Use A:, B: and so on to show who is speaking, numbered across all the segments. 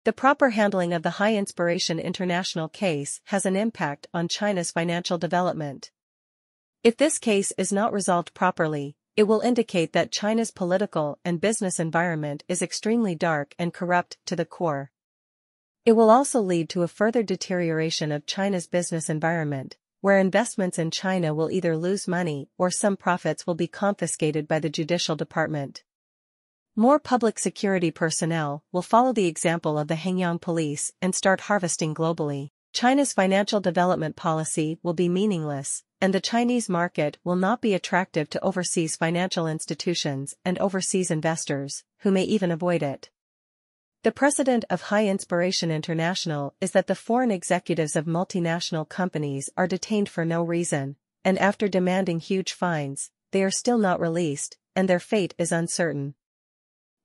A: The proper handling of the High Inspiration International case has an impact on China's financial development. If this case is not resolved properly, it will indicate that China's political and business environment is extremely dark and corrupt to the core. It will also lead to a further deterioration of China's business environment, where investments in China will either lose money or some profits will be confiscated by the judicial department. More public security personnel will follow the example of the Hengyang police and start harvesting globally. China's financial development policy will be meaningless, and the Chinese market will not be attractive to overseas financial institutions and overseas investors, who may even avoid it. The precedent of High Inspiration International is that the foreign executives of multinational companies are detained for no reason, and after demanding huge fines, they are still not released, and their fate is uncertain.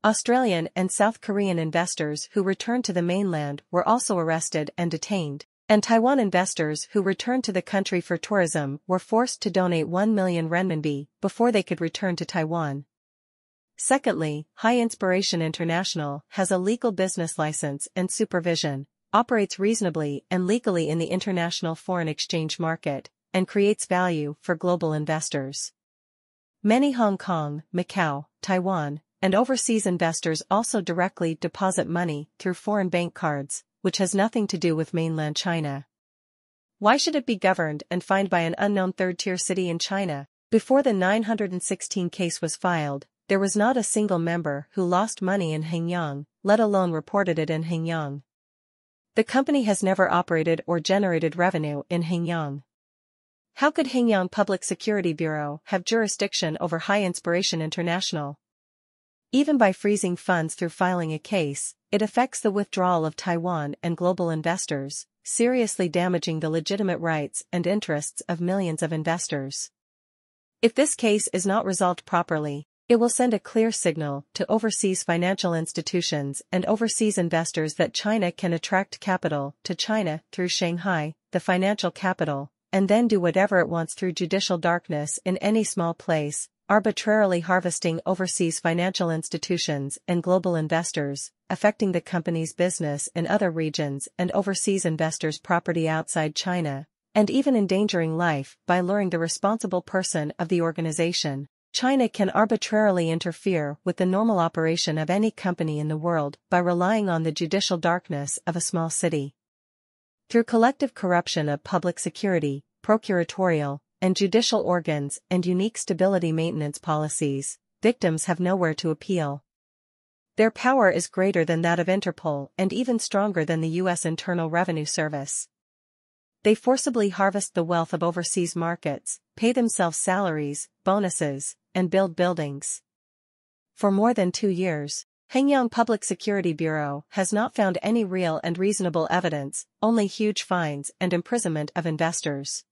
A: Australian and South Korean investors who returned to the mainland were also arrested and detained, and Taiwan investors who returned to the country for tourism were forced to donate 1 million renminbi before they could return to Taiwan. Secondly, High Inspiration International has a legal business license and supervision, operates reasonably and legally in the international foreign exchange market, and creates value for global investors. Many Hong Kong, Macau, Taiwan, and overseas investors also directly deposit money through foreign bank cards, which has nothing to do with mainland China. Why should it be governed and fined by an unknown third-tier city in China? Before the 916 case was filed, there was not a single member who lost money in Hengyang, let alone reported it in Hengyang. The company has never operated or generated revenue in Hengyang. How could Hengyang Public Security Bureau have jurisdiction over High Inspiration International? Even by freezing funds through filing a case, it affects the withdrawal of Taiwan and global investors, seriously damaging the legitimate rights and interests of millions of investors. If this case is not resolved properly, it will send a clear signal to overseas financial institutions and overseas investors that China can attract capital to China through Shanghai, the financial capital, and then do whatever it wants through judicial darkness in any small place, arbitrarily harvesting overseas financial institutions and global investors, affecting the company's business in other regions and overseas investors' property outside China, and even endangering life by luring the responsible person of the organization. China can arbitrarily interfere with the normal operation of any company in the world by relying on the judicial darkness of a small city. Through collective corruption of public security, procuratorial, and judicial organs and unique stability maintenance policies, victims have nowhere to appeal. Their power is greater than that of Interpol and even stronger than the U.S. Internal Revenue Service. They forcibly harvest the wealth of overseas markets, pay themselves salaries, bonuses, and build buildings. For more than 2 years, Hengyang Public Security Bureau has not found any real and reasonable evidence, only huge fines and imprisonment of investors.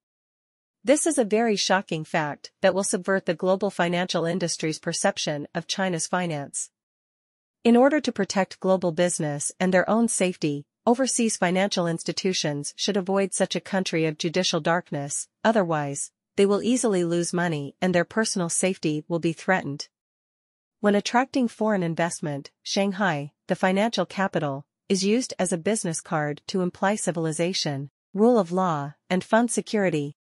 A: This is a very shocking fact that will subvert the global financial industry's perception of China's finance. In order to protect global business and their own safety, overseas financial institutions should avoid such a country of judicial darkness, otherwise, they will easily lose money and their personal safety will be threatened. When attracting foreign investment, Shanghai, the financial capital, is used as a business card to imply civilization, rule of law, and fund security,